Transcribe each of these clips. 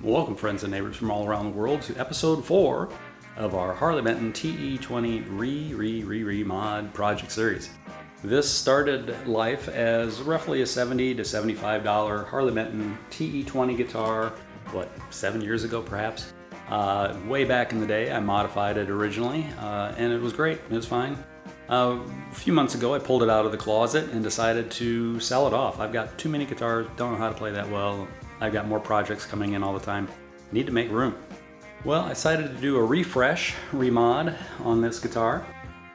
Welcome, friends and neighbors from all around the world, to episode 4 of our Harley Benton TE20 Re-Mod project series. This started life as roughly a $70 to $75 Harley Benton TE20 guitar, 7 years ago perhaps? Way back in the day, I modified it originally, and it was great. It was fine. A few months ago, I pulled it out of the closet and decided to sell it off. I've got too many guitars, don't know how to play that well. I've got more projects coming in all the time. Need to make room. Well, I decided to do a remod on this guitar,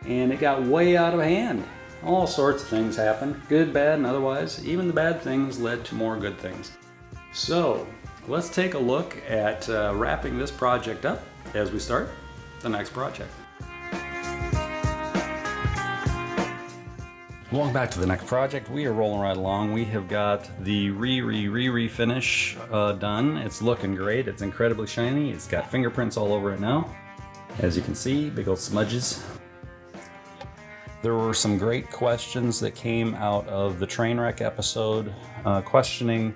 and it got way out of hand. All sorts of things happened, good, bad, and otherwise. Even the bad things led to more good things. So, let's take a look at wrapping this project up as we start the next project. Going back to the next project, we are rolling right along. We have got the finish done. It's looking great. It's incredibly shiny. It's got fingerprints all over it now. As you can see, big old smudges. There were some great questions that came out of the train wreck episode, questioning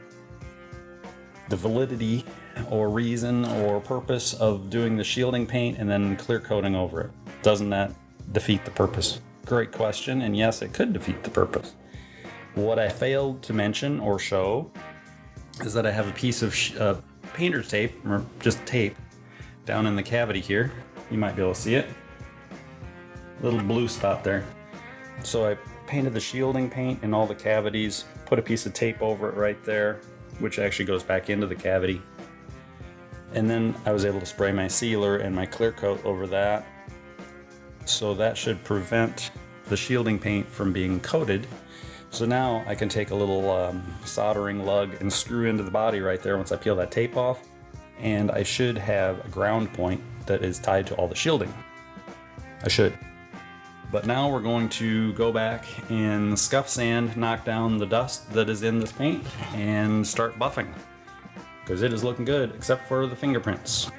the validity or reason or purpose of doing the shielding paint and then clear coating over it. Doesn't that defeat the purpose? Great question, and yes, it could defeat the purpose. What I failed to mention or show is that I have a piece of painter's tape, or just tape, down in the cavity here. You might be able to see it. Little blue spot there. So I painted the shielding paint in all the cavities, put a piece of tape over it right there, which actually goes back into the cavity. And then I was able to spray my sealer and my clear coat over that. So that should prevent the shielding paint from being coated. So now I can take a little soldering lug and screw into the body right there once I peel that tape off. And I should have a ground point that is tied to all the shielding. I should. But now we're going to go back and scuff sand, knock down the dust that is in this paint, and start buffing. Because it is looking good, except for the fingerprints.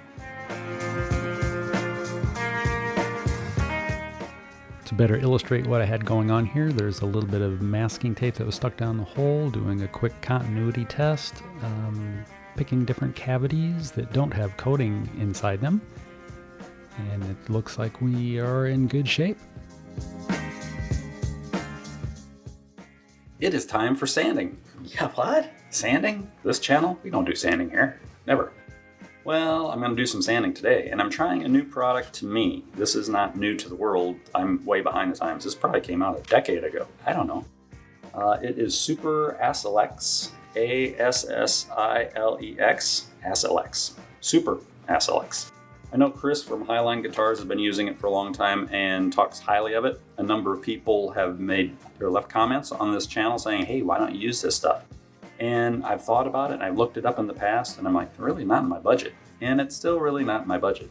To better illustrate what I had going on here, there's a little bit of masking tape that was stuck down the hole, doing a quick continuity test, picking different cavities that don't have coating inside them, and it looks like we are in good shape. It is time for sanding. Yeah, what? Sanding? This channel? We don't do sanding here. Never. Well, I'm going to do some sanding today, and I'm trying a new product to me. This is not new to the world. I'm way behind the times. This probably came out a decade ago. I don't know. It is Super Assilex, A-S-S-I-L-E-X, Assilex. Super Assilex. I know Chris from Highline Guitars has been using it for a long time and talks highly of it. A number of people have left comments on this channel saying, hey, why don't you use this stuff? And I've thought about it, and I've looked it up in the past, and I'm like, really not in my budget. And it's still really not in my budget.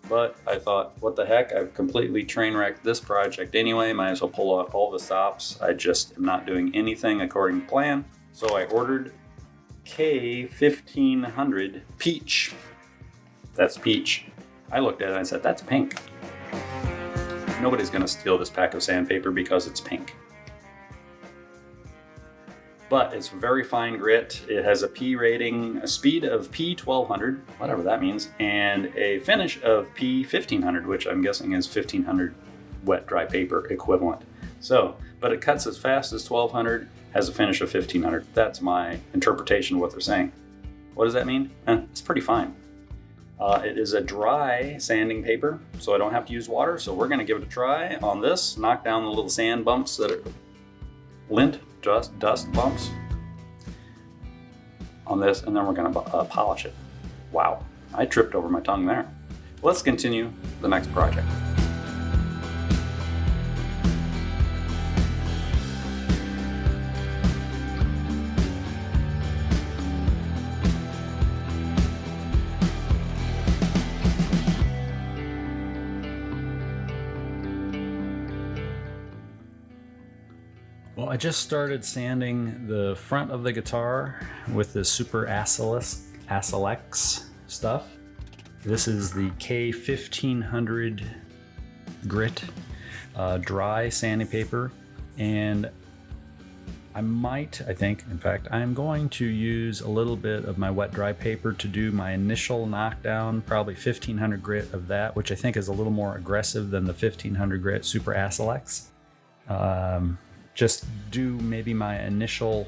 But I thought, what the heck, I've completely train wrecked this project anyway, might as well pull out all the stops. I just am not doing anything according to plan. So I ordered K1500 Peach. That's peach. I looked at it and I said, that's pink. Nobody's gonna steal this pack of sandpaper because it's pink. But it's very fine grit. It has a P rating, a speed of P1200, whatever that means, and a finish of P1500, which I'm guessing is 1500 wet dry paper equivalent. So, but it cuts as fast as 1200, has a finish of 1500. That's my interpretation of what they're saying. What does that mean? It's pretty fine. It is a dry sanding paper, so I don't have to use water. So we're gonna give it a try on this, knock down the little sand bumps that are lint, dust bumps on this, and then we're going to polish it. Wow, I tripped over my tongue there. Let's continue the next project. Well, I just started sanding the front of the guitar with the Super Assilex stuff. This is the K1500 grit dry sanding paper, and I think, in fact, I'm going to use a little bit of my wet dry paper to do my initial knockdown, probably 1500 grit of that, which I think is a little more aggressive than the 1500 grit Super assilex. Just do maybe my initial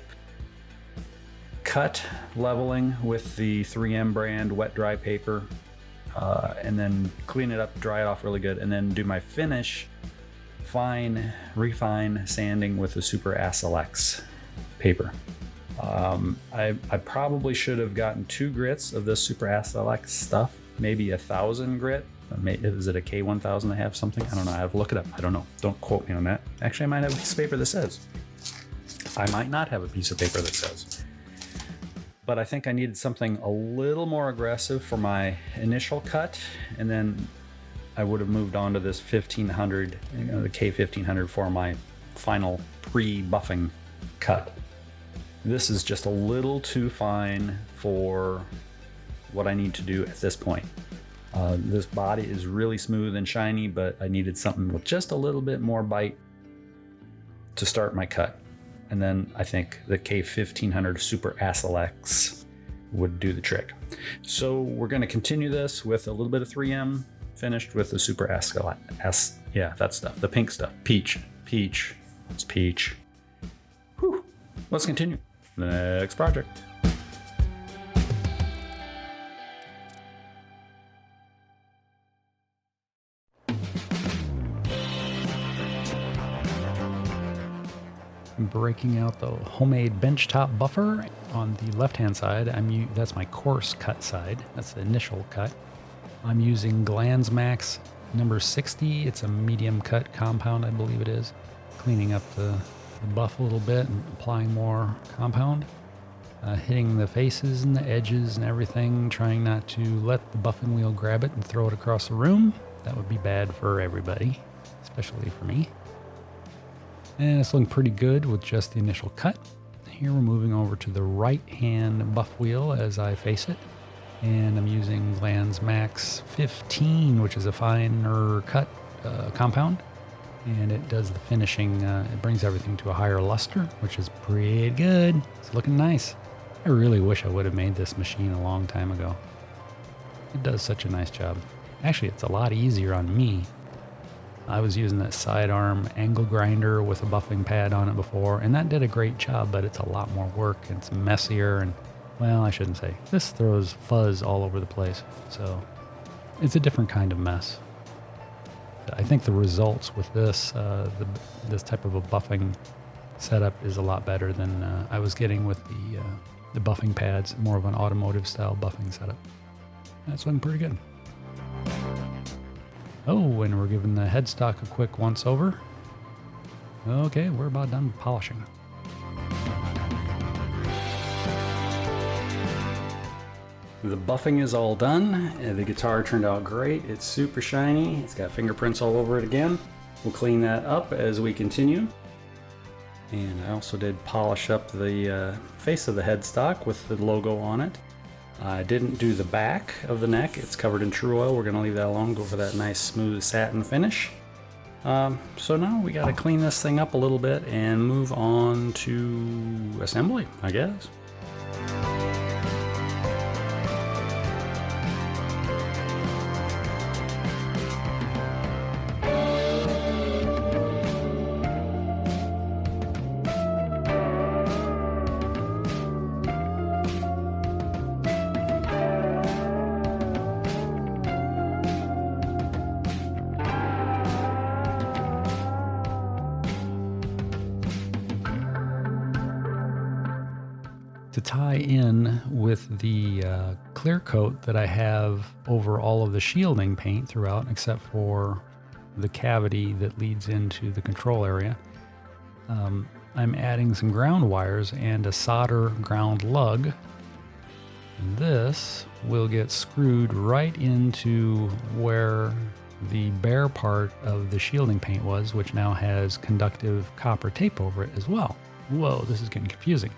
cut leveling with the 3M brand wet dry paper, and then clean it up, dry it off really good, and then do my finish refine sanding with the Super assilex paper. I probably should have gotten 2 grits of this Super assilex stuff, maybe 1,000 grit. Is it a K1000 I have something? I don't know. I have to look it up. I don't know. Don't quote me on that. Actually, I might have a piece of paper that says. I might not have a piece of paper that says. But I think I needed something a little more aggressive for my initial cut, and then I would have moved on to this 1500, the K1500 for my final pre-buffing cut. This is just a little too fine for what I need to do at this point. This body is really smooth and shiny, but I needed something with just a little bit more bite to start my cut. And then I think the K1500 Super assilex would do the trick. So we're going to continue this with a little bit of 3M, finished with the Super assilex. Yeah, that stuff, the pink stuff. Peach. It's peach. Whew. Let's continue. The next project. Breaking out the homemade benchtop buffer on the left-hand side. That's my coarse cut side. That's the initial cut. I'm using Glanz Max number 60. It's a medium cut compound, I believe it is. Cleaning up the buff a little bit and applying more compound. Hitting the faces and the edges and everything, trying not to let the buffing wheel grab it and throw it across the room. That would be bad for everybody, especially for me. And it's looking pretty good with just the initial cut. Here we're moving over to the right hand buff wheel as I face it. And I'm using Glanz Max 15, which is a finer cut compound. And it does the finishing, it brings everything to a higher luster, which is pretty good. It's looking nice. I really wish I would have made this machine a long time ago. It does such a nice job. Actually, it's a lot easier on me. I was using that sidearm angle grinder with a buffing pad on it before, and that did a great job, but it's a lot more work. It's messier, and, well, I shouldn't say. This throws fuzz all over the place, so it's a different kind of mess. I think the results with this, this type of a buffing setup is a lot better than I was getting with the buffing pads, more of an automotive style buffing setup. That's looking pretty good. Oh, and we're giving the headstock a quick once over. Okay, we're about done polishing. The buffing is all done. The guitar turned out great. It's super shiny. It's got fingerprints all over it again. We'll clean that up as we continue. And I also did polish up the face of the headstock with the logo on it. I didn't do the back of the neck. It's covered in True Oil. We're going to leave that alone, go for that nice smooth satin finish. So now we got to clean this thing up a little bit and move on to assembly, I guess. To tie in with the clear coat that I have over all of the shielding paint throughout, except for the cavity that leads into the control area, I'm adding some ground wires and a solder ground lug. And this will get screwed right into where the bare part of the shielding paint was, which now has conductive copper tape over it as well. Whoa, this is getting confusing.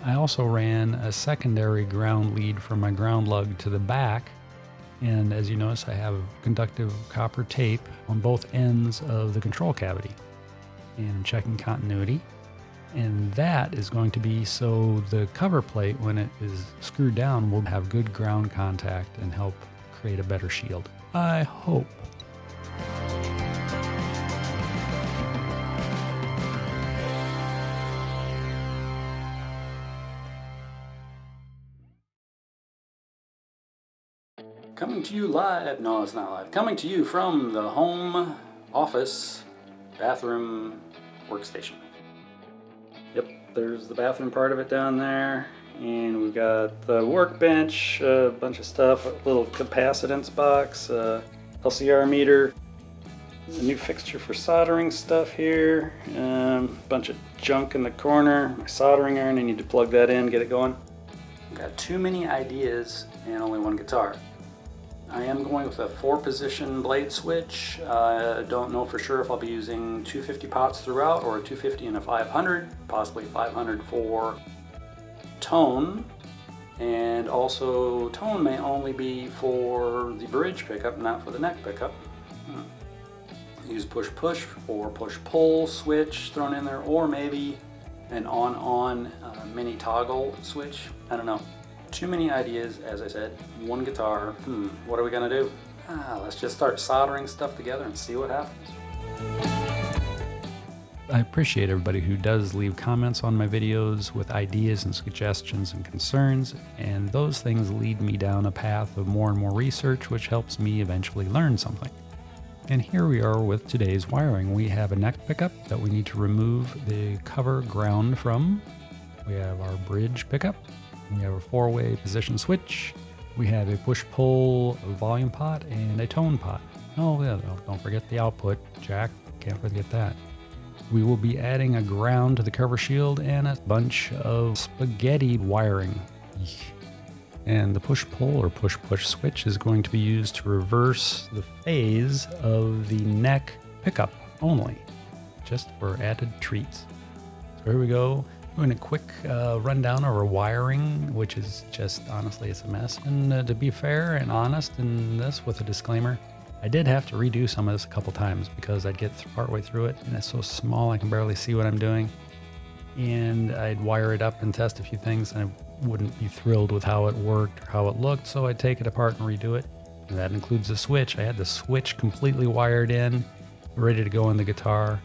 I also ran a secondary ground lead from my ground lug to the back, and as you notice, I have conductive copper tape on both ends of the control cavity. And I'm checking continuity, And that is going to be so the cover plate, when it is screwed down, will have good ground contact and help create a better shield. I hope. Coming to you live, no it's not live, coming to you from the home office bathroom workstation. Yep, there's the bathroom part of it down there, and we've got the workbench, a bunch of stuff, a little capacitance box, LCR meter, a new fixture for soldering stuff here, bunch of junk in the corner, my soldering iron, I need to plug that in, get it going. I've got too many ideas and only one guitar. I am going with a 4-position blade switch. I don't know for sure if I'll be using 250 pots throughout or a 250 and a 500, possibly 500 for tone. And also tone may only be for the bridge pickup, not for the neck pickup. Use push-push or push-pull switch thrown in there, or maybe an on-on mini toggle switch. I don't know. Too many ideas, as I said. One guitar. What are we gonna do? Let's just start soldering stuff together and see what happens. I appreciate everybody who does leave comments on my videos with ideas and suggestions and concerns, and those things lead me down a path of more and more research, which helps me eventually learn something. And here we are with today's wiring. We have a neck pickup that we need to remove the cover ground from. We have our bridge pickup. We have a 4-way position switch. We have a push-pull volume pot and a tone pot. Oh yeah, don't forget the output jack. Can't forget that. We will be adding a ground to the cover shield and a bunch of spaghetti wiring. And the push-pull or push-push switch is going to be used to reverse the phase of the neck pickup only, just for added treats. So here we go. Doing a quick rundown of our wiring, which is just, honestly, it's a mess. And to be fair and honest in this, with a disclaimer, I did have to redo some of this a couple times because I'd get partway through it and it's so small I can barely see what I'm doing. And I'd wire it up and test a few things and I wouldn't be thrilled with how it worked or how it looked, so I'd take it apart and redo it. And that includes the switch. I had the switch completely wired in, ready to go in the guitar.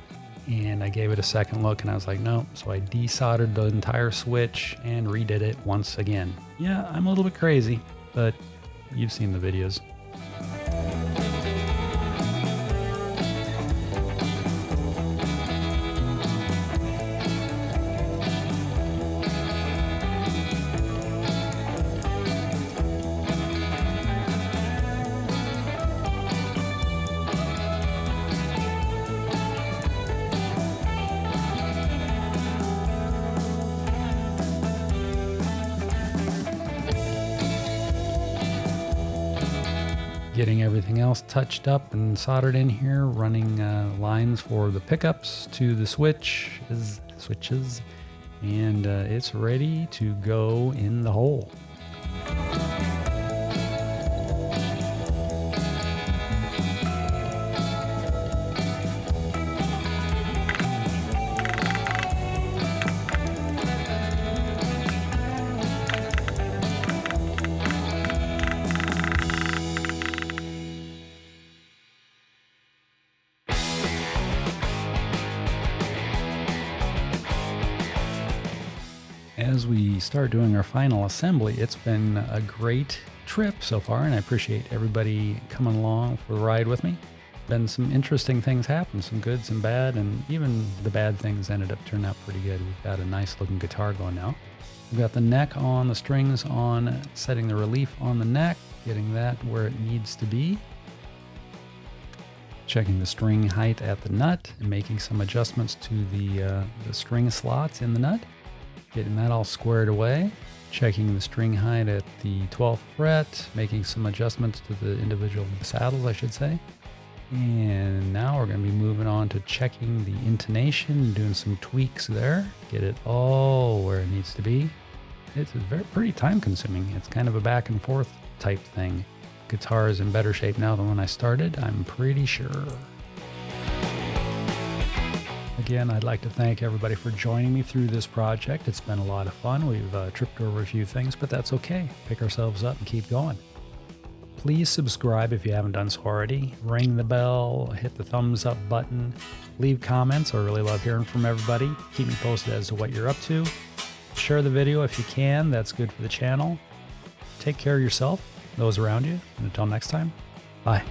And I gave it a second look and I was like, no. So I desoldered the entire switch and redid it once again. Yeah, I'm a little bit crazy, but you've seen the videos. Getting everything else touched up and soldered in here, running lines for the pickups to the switches, and it's ready to go in the hole. As we start doing our final assembly, it's been a great trip so far, and I appreciate everybody coming along for the ride with me. Been some interesting things happen, some good, some bad, and even the bad things ended up turning out pretty good. We've got a nice looking guitar going now. We've got the neck on, the strings on, setting the relief on the neck, getting that where it needs to be. Checking the string height at the nut and making some adjustments to the string slots in the nut. Getting that all squared away. Checking the string height at the 12th fret, making some adjustments to the individual saddles, I should say. And now we're going to be moving on to checking the intonation, doing some tweaks there. Get it all where it needs to be. It's pretty time consuming. It's kind of a back and forth type thing. Guitar is in better shape now than when I started, I'm pretty sure. again, I'd like to thank everybody for joining me through this project. It's been a lot of fun. We've tripped over a few things, but that's okay. Pick ourselves up and keep going. Please subscribe if you haven't done so already. Ring the bell, hit the thumbs up button, leave comments. I really love hearing from everybody. Keep me posted as to what you're up to. Share the video if you can. That's good for the channel. Take care of yourself, those around you, and until next time, bye.